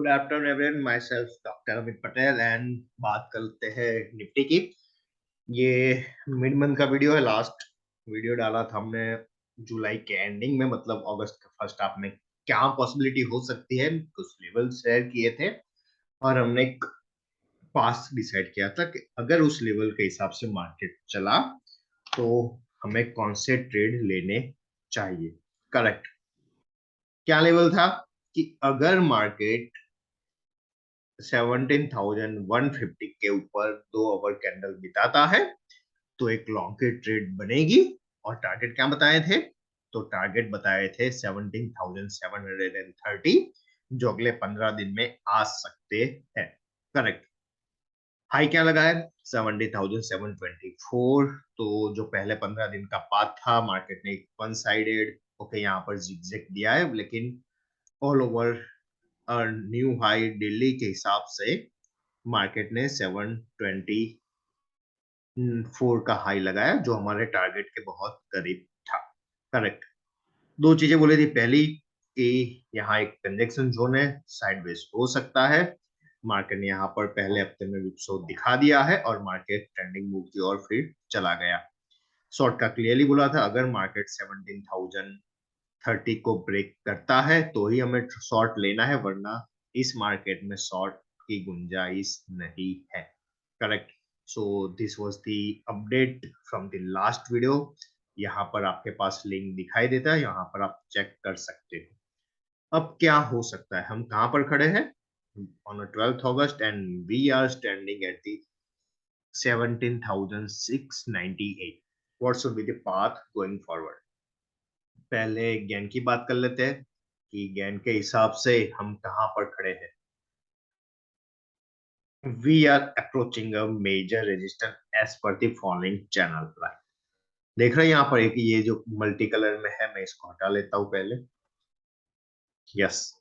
Good afternoon everyone, my self doctor Amit Patel and बात करते हैं निफ्टी की। ये मिड मंथ का वीडियो है। लास्ट वीडियो डाला था हमने जुलाई के एंडिंग में, मतलब अगस्त के फर्स्ट हाफ में क्या पॉसिबिलिटी हो सकती है, कुछ लेवल शेयर किए थे और हमने एक पास डिसाइड किया था कि अगर उस लेवल के हिसाब से मार्केट चला तो हमें कौन से ट्रेड लेने चाहिए। करेक्ट। क्या लेवल था कि अगर मार्केट 17,150 के ऊपर 2 आवर कैंडल बिताता है तो एक लॉन्ग की ट्रेड बनेगी। और टारगेट क्या बताए थे? तो टारगेट बताए थे 17,730, जो अगले 15 दिन में आ सकते हैं। करेक्ट। हाई क्या लगा है? 70,724। तो जो पहले 15 दिन का पाथ था, मार्केट ने वन साइडेड ओके यहाँ पर जिगजैग दिया है, लेकिन all over new high Delhi के हिसाब से मार्केट ने 724 का हाई लगाया, जो हमारे टारगेट के बहुत करीब था। करेक्ट। दो चीजें बोली थी। पहली कि यहाँ एक कंजेक्शन जोन है, साइडवेज हो सकता है। मार्केट ने यहाँ पर पहले हफ्ते में विपसो दिखा दिया है और मार्केट ट्रेंडिंग मूव की ओर फिर चला गया। शॉर्ट का क्लियरली बोला था, अगर मार्केट 17,030 को ब्रेक करता है तो ही हमें शॉर्ट लेना है, वरना इस मार्केट में शॉर्ट की गुंजाइश नहीं है। Correct. So this was the update from the last video. यहाँ पर आपके पास लिंक दिखाई देता है, यहाँ पर आप चेक कर सकते हो। अब क्या हो सकता है? हम कहाँ पर खड़े हैं? On 12th August and we are standing at the 17,698। What should be the path going forward? पहले गेन की बात कर लेते हैं कि गेन के हिसाब से हम कहाँ पर खड़े हैं। We are approaching a major resistance as per the following channel line. देख रहे हैं यहाँ पर एक ये जो मल्टी कलर में है, मैं इसको हटा लेता हूं पहले। Yes,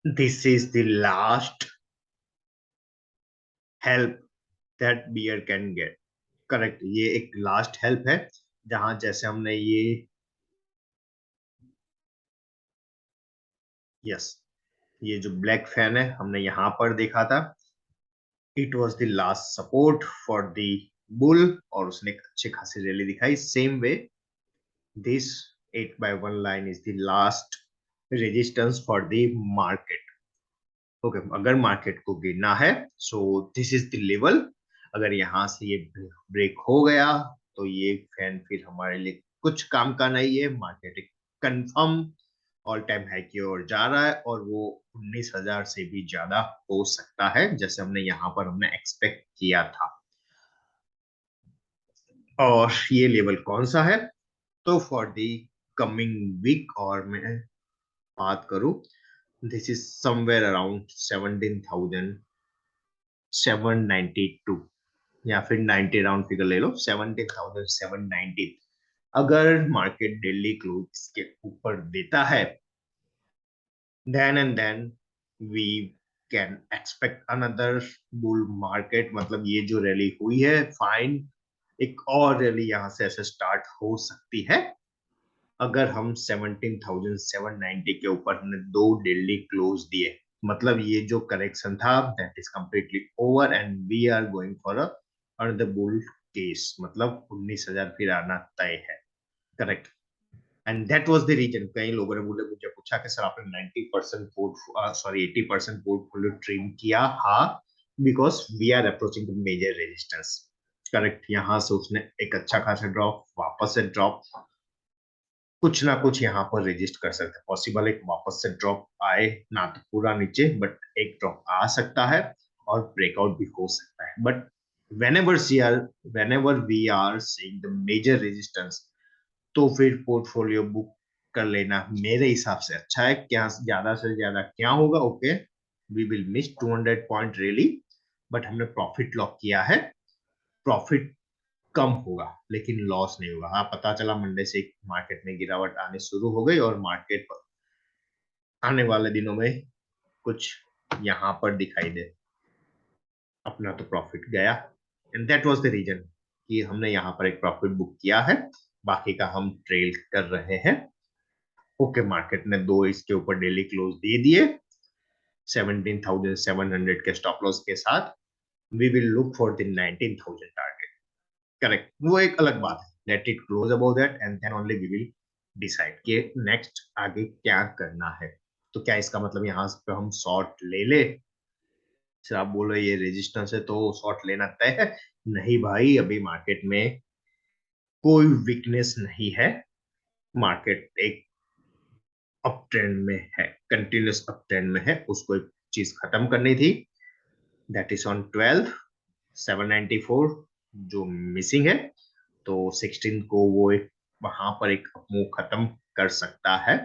this is the last help that bear can get. Correct. ये एक लास्ट हेल्प है, जहां जैसे हमने यस ये जो ब्लैक फैन है हमने यहाँ पर देखा था, it was the last support for the bull, और उसने एक अच्छी खासी रैली दिखाई। Same way this 8x1 line is the last resistance for the market. Okay, अगर मार्केट को गिरना है so this is the level. अगर यहाँ से ये ब्रेक हो गया तो ये फैन फिर हमारे लिए कुछ काम का नहीं है। मार्केट एक कंफर्म ऑल टाइम हाई की ओर जा रहा है और वो 19,000 से भी ज्यादा हो सकता है, जैसे हमने यहाँ पर हमने एक्सपेक्ट किया था। और ये लेवल कौन सा है? तो फॉर दी कमिंग वीक, और मैं बात करूं, दिस इज समवेयर अराउंड 17,792, या फिर 90 राउंड फिगर ले लो, 17,790। अगर मार्केट डेली क्लोज इसके ऊपर देता है, then and then we can expect another bull market। मतलब ये जो रैली हुई है फाइन, एक और रैली यहाँ से ऐसे स्टार्ट हो सकती है अगर हम 17,790 के ऊपर हमने 2 डेली क्लोज दिए। मतलब ये जो करेक्शन था that is completely over and we are going for another bull case, मतलब 19,000 फिर आना तय है। Correct. And that was the reason. कई लोगों ने मुझे पूछा कि सर आपने 90% सॉरी 80% पोर्टफोलियो ट्रिम किया। हाँ, because we are approaching the major resistance. Correct. यहाँ से उसने एक अच्छा खासा ड्रॉप, वापस से ड्रॉप, कुछ ना कुछ यहाँ पर रजिस्ट कर सकते हैं। पॉसिबल एक वापस से ड्रॉप आए, ना तो पूरा नीचे बट एक ड्रॉप आ सकता है और ब्रेकआउट भी हो सकता है। But whenever we are seeing the major resistance, तो फिर पोर्टफोलियो बुक कर लेना मेरे हिसाब से अच्छा है। क्या ज्यादा से ज्यादा क्या होगा? Okay, we will miss 200 point really, but हमने प्रॉफिट लॉक किया है। प्रॉफिट कम होगा लेकिन लॉस नहीं होगा। हाँ, पता चला मंडे से मार्केट में गिरावट आने शुरू हो गई और मार्केट आने वाले दिनों में कुछ यहाँ पर दिखाई दे, अपना तो प्रॉफिट गया। And that was the reason कि हमने यहाँ पर एक प्रॉफिट बुक किया है, बाकी का हम ट्रेल कर रहे हैं। ओके, मार्केट ने दो इसके ऊपर डेली क्लोज दे दिए 17,700 के स्टॉप लॉस के साथ। We will look for the 19,000 target. Correct, वो एक अलग बात है। Let it close about that and then only we will decide कि नेक्स्ट आगे क्या करना है। तो क्या इसका मतलब यहाँ पे हम शॉर्ट ले ले? सर आप बोल रहे ये रेजिस्टेंस है तो शॉर्ट लेना तय है? नहीं भाई, अभी मार्केट में कोई वीकनेस नहीं है। मार्केट एक अप ट्रेंड में है, कंटिन्यूस अप ट्रेंड में है। उसको एक चीज खत्म करनी थी, दैट इज ऑन 12 794 जो मिसिंग है। तो 16 को वो एक वहां पर एक मूव खत्म कर सकता है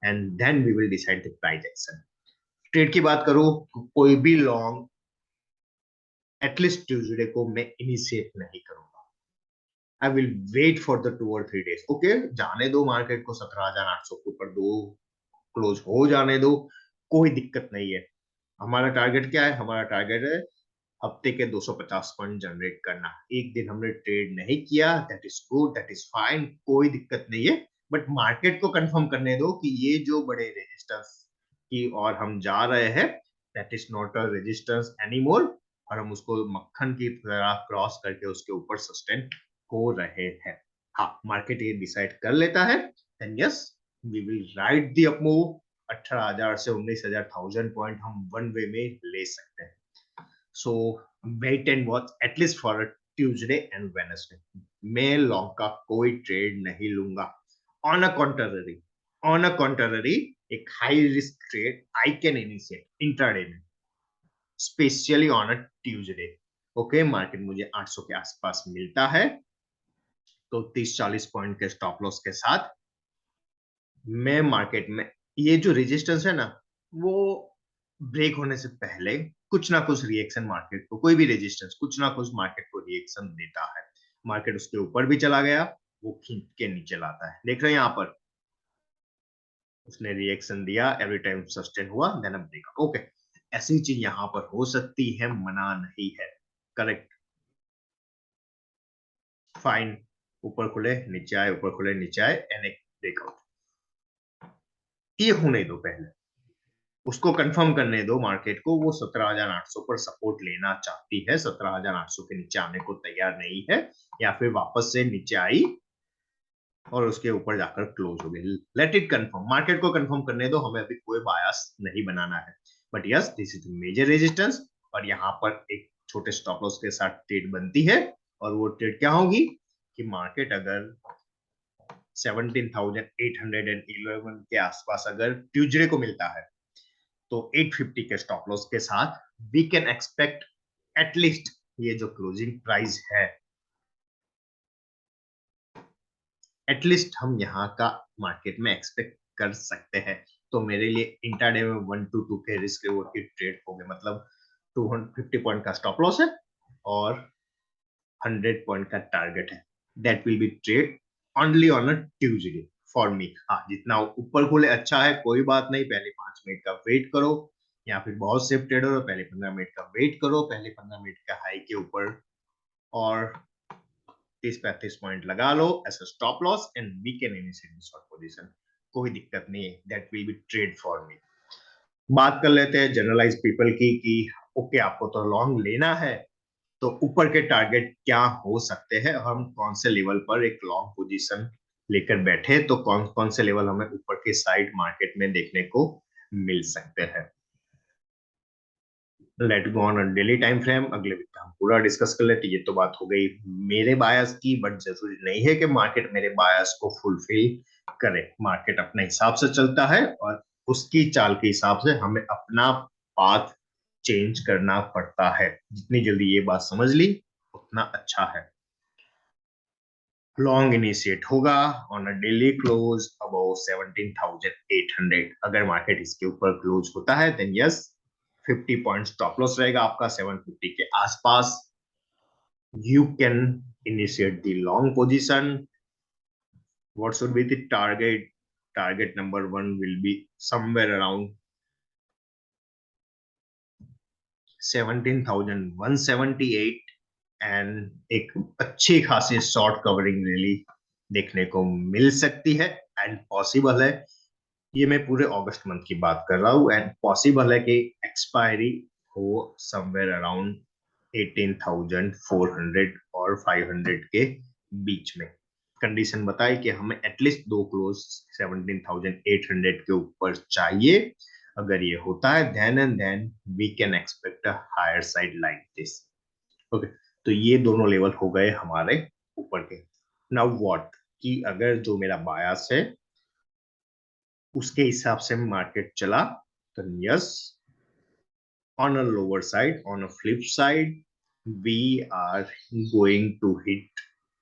and then we will decide the price action. Trade की बात करूं, कोई भी लॉन्ग एटलीस्ट ट्यूसडे को मैं इनिशिएट नहीं करूंगा। I will wait for the 2 और 3 डेज। ओके, जाने दो मार्केट को 17,800 के ऊपर दो क्लोज हो जाने दो, कोई दिक्कत नहीं है। हमारा टारगेट क्या है? हमारा टारगेट है हफ्ते के 250 पॉइंट जनरेट करना। एक दिन हमने ट्रेड नहीं किया, that is good, that is fine, कोई दिक्कत नहीं है। बट मार्केट को कंफर्म करने दो कि ये जो बड़े रेजिस्टेंस की और हम जा रहे हैं, that is not a resistance anymore, और हम उसको मक्खन की तरह क्रॉस करके उसके ऊपर सस्टेन हो रहे हैं। हाँ, मार्केट ये डिसाइड कर लेता है, then yes we will ride the up move. 18,000 से 19,000 पॉइंट हम वन वे में ले सकते हैं। So wait and watch at least for a Tuesday and Wednesday. मैं लॉन्ग का कोई ट्रेड नहीं लूंगा। ऑन अ कॉन्ट्ररी एक high risk trade I can initiate intraday में, specially on a Tuesday. Okay, market मुझे 800 के आसपास मिलता है तो 30-40 पॉइंट के स्टॉप लॉस के साथ मैं मार्केट में ये जो रेजिस्टेंस है ना, वो ब्रेक होने से पहले कुछ ना कुछ रिएक्शन मार्केट को, कोई भी रेजिस्टेंस कुछ ना कुछ मार्केट को रिएक्शन देता है। मार्केट उसके ऊपर भी चला गया, वो खींच के नीचे लाता है। देख रहे हैं यहाँ पर उसने रिएक्शन दिया, एवरी टाइम सस्टेन हुआ, देन अ ब्रेकआउट। ओके, ऐसी चीज यहाँ पर हो सकती है, मना नहीं है। करेक्ट, फाइन, ऊपर खुले नीचे आए, ऊपर खुले नीचे आए एंड एक ब्रेकआउट। ये होने दो, पहले उसको कंफर्म करने दो मार्केट को। वो 17,800 पर सपोर्ट लेना चाहती है, 17,800 के नीचे आने को तैयार नहीं है, या फिर वापस से नीचे आई और उसके ऊपर जाकर क्लोज हो गई। लेट इट कंफर्म, मार्केट को कंफर्म करने दो, हमें अभी कोई बायस नहीं बनाना है। But yes, this is major resistance, और यहाँ पर एक छोटे स्टॉप लॉस के साथ ट्रेड बनती है। और वो ट्रेड क्या होगी कि मार्केट अगर 17,811 के आसपास अगर ट्यूजडे को मिलता है तो 850 के स्टॉप लॉस के साथ वी कैन एक्सपेक्ट एटलीस्ट ये जो क्लोजिंग प्राइस है, एटलीस्ट हम यहाँ का मार्केट में एक्सपेक्ट कर सकते हैं। तो मेरे लिए इंट्राडे में 1 to 2 के रिस्क रिवॉर्ड की ट्रेड हो गए, मतलब 250 पॉइंट का स्टॉप लॉस है और 100 पॉइंट का टारगेट है। That will be trade only on a Tuesday for me. हाँ, जितना ऊपर खुले अच्छा है, कोई बात नहीं, पहले 5 मिनट का वेट करो, या फिर बहुत सेफ ट्रेडर हो पहले 15 मिनट का वेट करो, पहले 15 मिनट का हाई के ऊपर और 30-35 पॉइंट लगा लो as a stop loss and we can initiate the short position. कोई दिक्कत नहीं है, that will be trade for me. बात कर लेते हैं जनरलाइज पीपल की कि ओके आपको तो लॉन्ग लेना है, तो ऊपर के टारगेट क्या हो सकते हैं, हम कौन से लेवल पर एक लॉन्ग पोजीशन लेकर बैठे, तो कौन कौन से लेवल हमें ऊपर के साइड मार्केट में देखने को मिल सकते हैं। Let go on daily time frame, अगले वीक हम पूरा डिस्कस कर लेते। ये तो बात हो गई मेरे बायस की, बट जरूरी नहीं है कि मार्केट मेरे बायस को फुलफिल करे। मार्केट अपने हिसाब से चलता है और उसकी चाल के हिसाब से हमें अपना पाथ चेंज करना पड़ता है। जितनी जल्दी ये बात समझ ली उतना अच्छा है। लॉन्ग इनिशिएट होगा on a daily close about 17,800। अगर मार्केट इसके ऊपर क्लोज होता है then yes 50 point stop loss रहेगा आपका 750 के आसपास। You can initiate the long position. What should be the target? Target number 1 will be somewhere around 17,178 and एक अच्छी खासी शॉर्ट कवरिंग रैली देखने को मिल सकती है एंड पॉसिबल है ये मैं पूरे अगस्त मंथ की बात कर रहा हूँ, एंड पॉसिबल है कि एक्सपायरी हो समवेयर अराउंड 18,400 और 500 के बीच में। कंडीशन बताए कि हमें एटलीस्ट दो क्लोज 17,800 के ऊपर चाहिए। अगर ये होता है then and then we can expect a higher side like this. Okay, तो ये दोनों लेवल हो गए हमारे ऊपर के। नाउ व्हाट, कि अगर जो मेरा बायस है उसके हिसाब से मार्केट चला तो yes, on a lower side, on a flip side, we are going to hit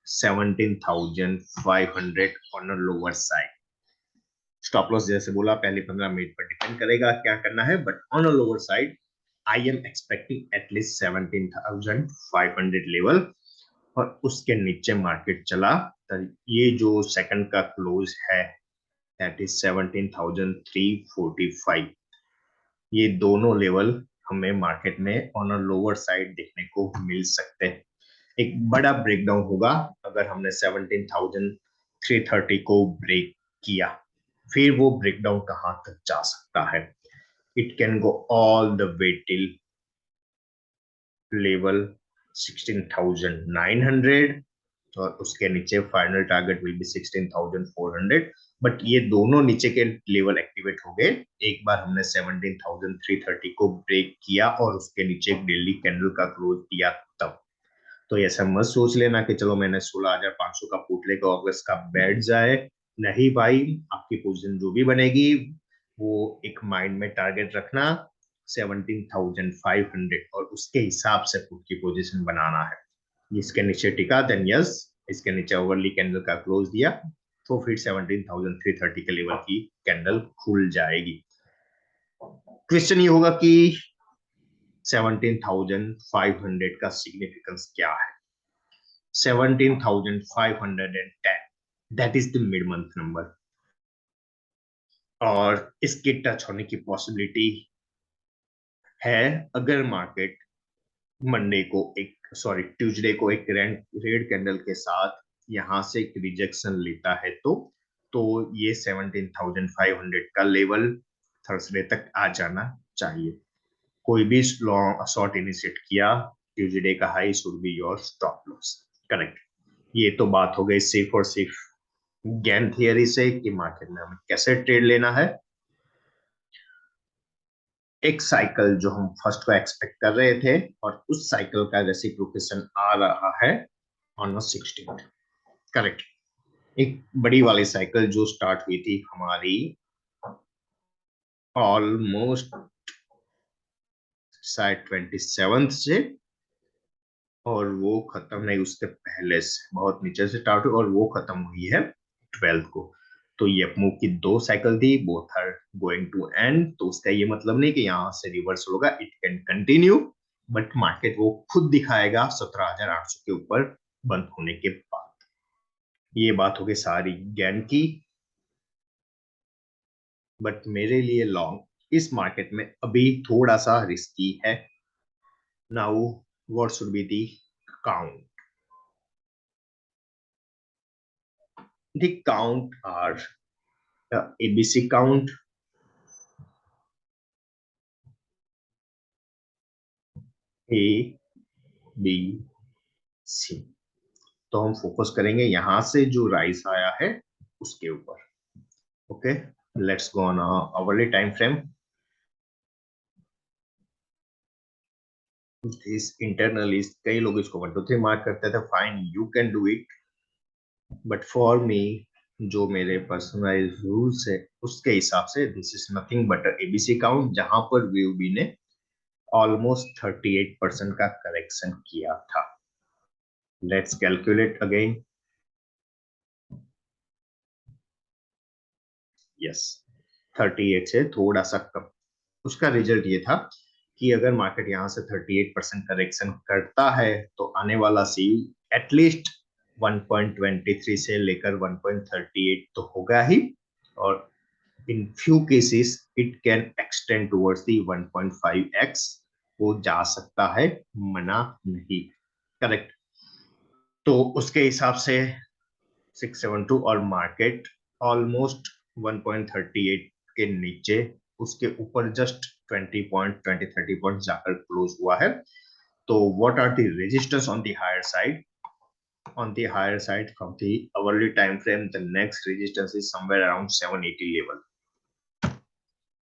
17,500 on a lower side. Stop loss जैसे बोला पहले 15 मिनट पर डिपेंड करेगा क्या करना है, but on a lower side I am expecting at least 17,500 level, और उसके नीचे मार्केट चला तो ये जो सेकंड का क्लोज है दैट इज 17,345, ये दोनों लेवल हमें मार्केट में ऑन अ लोअर साइड देखने को मिल सकते हैं। एक बड़ा ब्रेकडाउन होगा अगर हमने 17,330 को ब्रेक किया, फिर वो ब्रेकडाउन कहां तक जा सकता है। It can go all the way till level 16,900, और उसके नीचे final target will be 16,400। But ये दोनों नीचे के लेवल एक्टिवेट हो गए एक बार हमने 17,330 को ब्रेक किया और उसके नीचे एक डेली कैंडल का क्लोज दिया तब। तो ऐसा मत सोच लेना कि चलो मैंने 16,500 का पुट लेकर अगस्त का बैठ जाए। नहीं भाई, आपकी पोजीशन जो भी बनेगी वो एक माइंड में टारगेट रखना 17,500, और उसके हिसाब से पुट की पोजीशन बनाना है। इसके नीचे टिका देन यस, इसके नीचे ओवरली कैंडल का क्लोज दिया तो फिर 17,330 के लेवल की कैंडल खुल जाएगी। क्वेश्चन ये होगा कि 17,500 का सिग्निफिकेंस क्या है। 17,510, that is the mid month number, और इसके टच होने की पॉसिबिलिटी है अगर मार्केट मंडे को एक सॉरी ट्यूसडे को एक रेड कैंडल के साथ यहां से एक रिजेक्शन लेता है तो ये 17,500 का लेवल थर्सडे तक आ जाना चाहिए। कोई भी शॉर्ट इनिशिएट किया, ट्यूसडे का high should be your stop loss. Correct. ये तो बात हो गई सिर्फ और सिर्फ गेन थियरी से कि मार्केट में हमें कैसे ट्रेड लेना है। एक साइकिल जो हम फर्स्ट को एक्सपेक्ट कर रहे थे और उस साइकिल का रेसिप्रोकेशन आ रहा है ऑन 16। करेक्ट। एक बड़ी वाली साइकिल जो स्टार्ट हुई थी हमारी ऑलमोस्ट शायद 27 से, और वो खत्म नहीं उसके पहले से बहुत नीचे से स्टार्ट हुई और वो खत्म हुई है 12 को। तो ये अपमूव की दो साइकिल थी, both are going to end, तो उसका ये मतलब नहीं कि यहाँ से रिवर्स होगा, it can continue, but market वो खुद दिखाएगा 17,800 के ऊपर बंद होने के बाद। ये बात हो गई सारी गेन की, बट मेरे लिए लॉन्ग इस मार्केट में अभी थोड़ा सा रिस्की है। Now what should be the count? The count are ABC count, A, B, C। तो हम फोकस करेंगे यहां से जो राइस आया है उसके ऊपर। Okay, let's go on hourly time frame. This internally कई लोग इसको 1 2 3 मार्क करते थे, fine you can do it, but for me जो मेरे पर्सनलाइज रूल्स है उसके हिसाब से this is nothing but ABC count, जहां पर वीओबी ने ऑलमोस्ट 38% का करेक्शन किया था। Let's calculate again. यस, 38 से थोड़ा सा कम। उसका रिजल्ट ये था कि अगर मार्केट यहां से 38% करेक्शन करता है तो आने वाला सी एटलीस्ट 1.23 से लेकर 1.38 तो होगा ही, और in few cases it can extend towards the 1.5x, वो जा सकता है, मना नहीं। करेक्ट। तो उसके हिसाब से 672 और मार्केट ऑलमोस्ट 1.38 के नीचे उसके ऊपर जस्ट 20 पॉइंट 20-30 पॉइंट जाकर क्लोज हुआ है। तो what are the resistance on the higher side? On the higher side from the hourly time frame, the next resistance is somewhere around 780 level,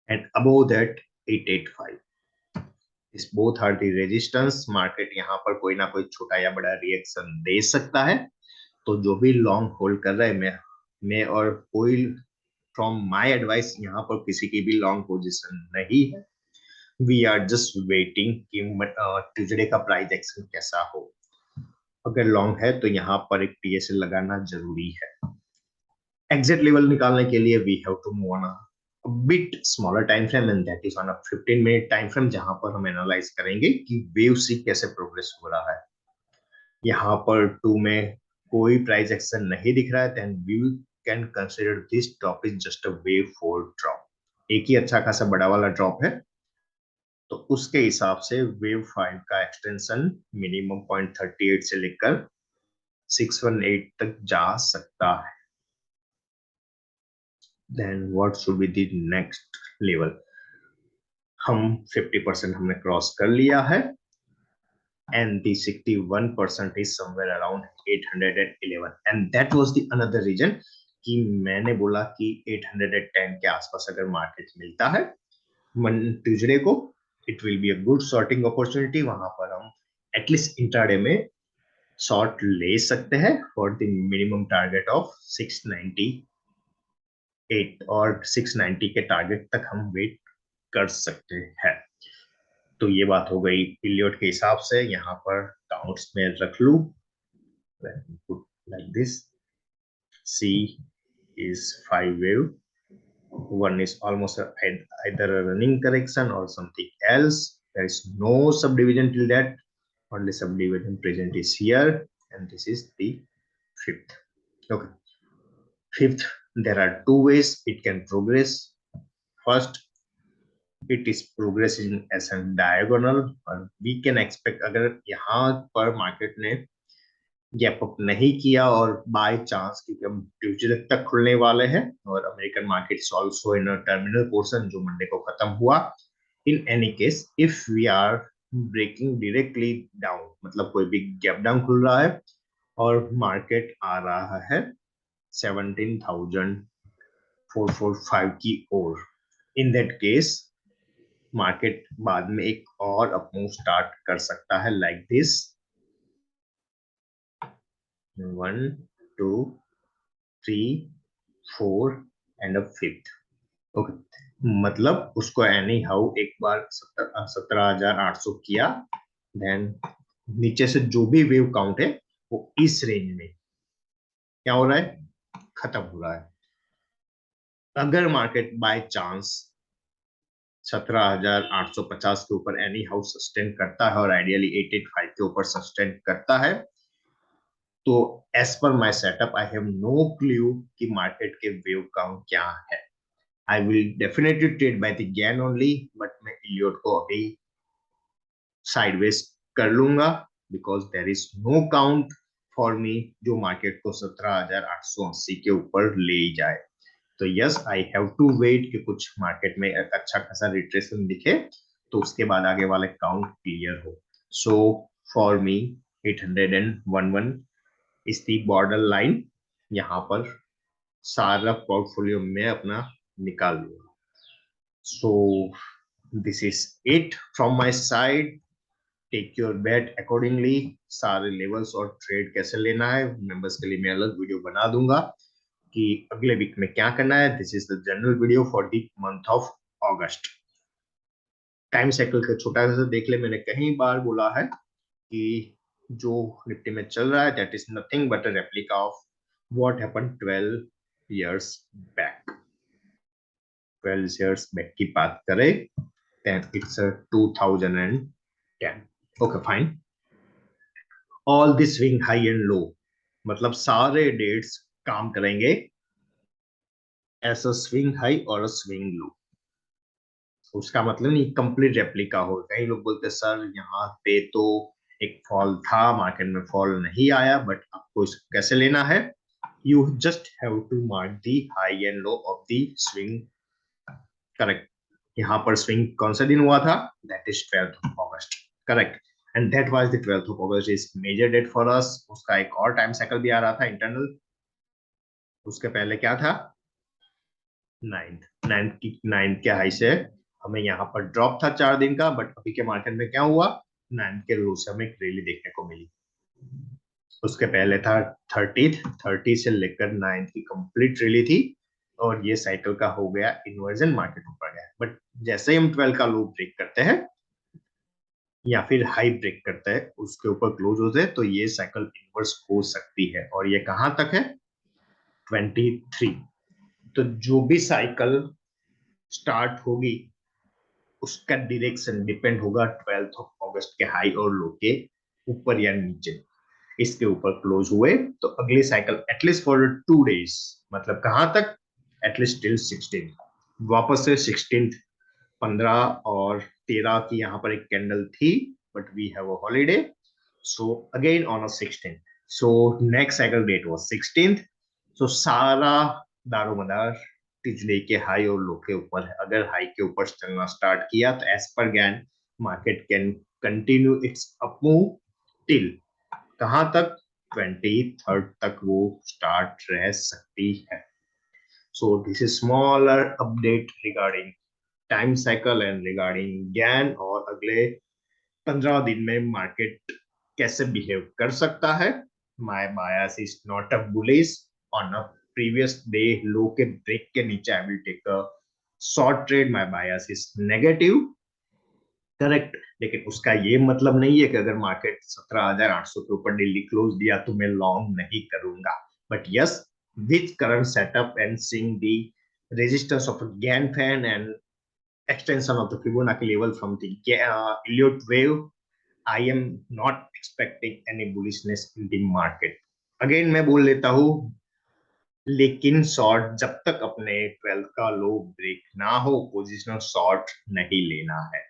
and above that 885. This both are the resistance. Market यहाँ पर कोई ना कोई छोटा या बड़ा reaction दे सकता है। तो जो भी लॉन्ग होल्ड कर रहा है, मैं और कोई फ्रॉम माय एडवाइस यहाँ पर किसी की भी लॉन्ग पोजीशन नहीं है। वी आर जस्ट वेटिंग कि ट्यूजडे का प्राइस एक्शन कैसा हो। अगर लॉन्ग है तो यहाँ पर एक टीएसएल लगाना जरूरी है। एग्जिट लेवल निकालने के लिए we have to move on a bit smaller time frame, and that is on a 15 minute time frame, जहां पर हम एनालाइज करेंगे कि वेव सी कैसे प्रोग्रेस हो रहा है। यहाँ पर 2 में कोई प्राइस एक्शन नहीं दिख रहा है, then we can consider this drop is just a wave 4 drop. एक ही अच्छा खासा बड़ा वाला ड्रॉप है, तो उसके हिसाब से वेव 5 का एक्सटेंशन मिनिमम 0.38 से लेकर 618 तक जा सकता है। Then what should be the next level? हम 50% हमने क्रॉस कर लिया है, and the 61% is somewhere around 811, and that was the another reason कि मैंने बोला कि 810 के आसपास अगर मार्केट मिलता है ट्यूजडे को, it will be a good shorting opportunity. वहां पर हम एटलीस्ट इंट्राडे में शॉर्ट ले सकते हैं for the minimum target of 698 और 690 के टारगेट तक हम वेट कर सकते हैं। तो ये बात हो गई पीरियड के हिसाब से। यहाँ पर काउंट्स में रख लू like this, C is 5 wave, 1 is almost either a running correction or something else. There is no subdivision till that, only subdivision present is here, and this is the 5th. Okay, 5th, there are 2 ways it can progress. First, it is progressing as a diagonal, और we can expect अगर यहाँ पर market ने gap up नहीं किया और by chance, क्योंकि हम ट्यूजडे तक खुलने वाले हैं और American market is also in a terminal portion जो मंडे को खत्म हुआ। In any case if we are breaking directly down, मतलब कोई भी गैप डाउन खुल रहा है और मार्केट आ रहा है 17,445 की ओर, इन दैट केस मार्केट बाद में एक और अपमूव स्टार्ट कर सकता है like this 1 2 3 4 and a 5th। Okay, मतलब उसको एनी हाउ एक बार 17,800 किया, देन नीचे से जो भी वेव काउंट है वो इस रेंज में क्या हो रहा है, खत्म हो रहा है। अगर मार्केट बाय चांस 17,850 के ऊपर एनी हाउ सस्टेन करता है और आइडियली 885 के ऊपर सस्टेन करता है, तो as per my setup I have no clue कि मार्केट के वेव काउंट क्या है। I will definitely trade by the Gann only, but मैं इलियट को अभी साइडवेज कर लूंगा because there is no count for me जो मार्केट को 17,880 के ऊपर ले जाए। तो yes, I have to wait कि कुछ मार्केट में अच्छा खासा रिट्रेसमेंट दिखे तो उसके बाद आगे वाले काउंट क्लियर हो। So for me 811 is the border line, यहाँ पर सारा पोर्टफोलियो में अपना निकाल लूंगा। So this is it from my side, take your bet accordingly. सारे लेवल्स और ट्रेड कैसे लेना है मेंबर्स के लिए मैं अलग वीडियो बना दूंगा कि अगले वीक में क्या करना है। This is the general video for the month of August. Time cycle का छोटा सा देख ले, मैंने कई बार बोला है कि जो निफ्टी में चल रहा है that is nothing but a replica of what happened 12 years back। 12 years back की बात करें then it's a 2010। okay fine, all the swing high and low, मतलब सारे डेट्स काम करेंगे एज अ स्विंग हाई और अ स्विंग लो। उसका मतलब नहीं कंप्लीट रेप्लिका हो। कई लोग बोलते सर यहाँ पे तो एक फॉल था, मार्केट में फॉल नहीं आया, बट आपको इसको कैसे लेना है, you just have to mark the high and low of the swing correct. यहाँ पर स्विंग कौन सा दिन हुआ था? That is 12th August, correct. And that was the 12th August is major date for us. उसका एक और टाइम साइकिल भी आ रहा था इंटरनल, उसके पहले क्या था? नाइन्थ की, नाइन्थ के हाई से हमें यहाँ पर ड्रॉप था 4 दिन का, बट अभी के मार्केट में क्या हुआ? नाइन्थ के लो से हमें एक रैली देखने को मिली। उसके पहले था 30 से लेकर 9 की कंप्लीट रैली थी, और ये साइकिल का हो गया इन्वर्जन, मार्केट ऊपर गया। बट जैसे ही हम 12 का लो ब्रेक करते हैं या फिर हाई ब्रेक करते हैं, उसके ऊपर क्लोज होते हैं, तो ये साइकिल इन्वर्स हो सकती है। और ये कहां तक है? 23। तो जो भी साइकिल स्टार्ट होगी उसका डायरेक्शन डिपेंड होगा 12th अगस्त के हाई और लो के ऊपर या नीचे। इसके ऊपर क्लोज हुए तो अगली साइकिल एटलीस्ट फॉर 2 डेज, मतलब कहां तक? At least till 16। वापस से 16, 15 और 13 की यहाँ पर एक कैंडल थी, but we have a holiday, so again on a 16। So next cycle date was 16। सो सारा दारोमदार पिछले के हाई और लो के ऊपर है। अगर हाई के ऊपर चलना स्टार्ट किया तो as per Gann market can continue its up move till कहां तक? 23rd तक वो स्टार्ट रह सकती है। So this is smaller update regarding time cycle and regarding Gann, और अगले 15 दिन में मार्केट कैसे बिहेव कर सकता है। My bias is not a bullish on a previous day low के ब्रेक के नीचे I will take a short trade. My bias is negative, correct. लेकिन उसका ये मतलब नहीं है कि अगर मार्केट 17,800 के ऊपर डेली क्लोज दिया तो मैं लॉन्ग नहीं करूंगा। But yes, with current setup and seeing the resistance of Gann fan and extension of the Fibonacci level from the Elliott wave, I am not expecting any bullishness in the market. Again मैं बोल लेता हूँ, लेकिन short जब तक अपने 12 का लो break ना हो, पोजिशनल शॉर्ट नहीं लेना है।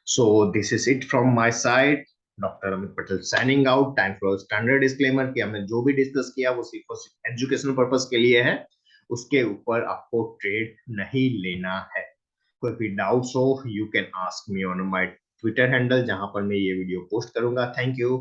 So this is it from my side. Doctor Amit Patel signing out. Time for standard disclaimer कि हमने जो भी डिस्कस किया वो सिर्फ और सिर्फ एजुकेशनल पर्पस के लिए है, उसके ऊपर आपको ट्रेड नहीं लेना है। कोई भी डाउट्स हो, you can ask me on my Twitter handle, जहां पर मैं ये वीडियो पोस्ट करूंगा। Thank you.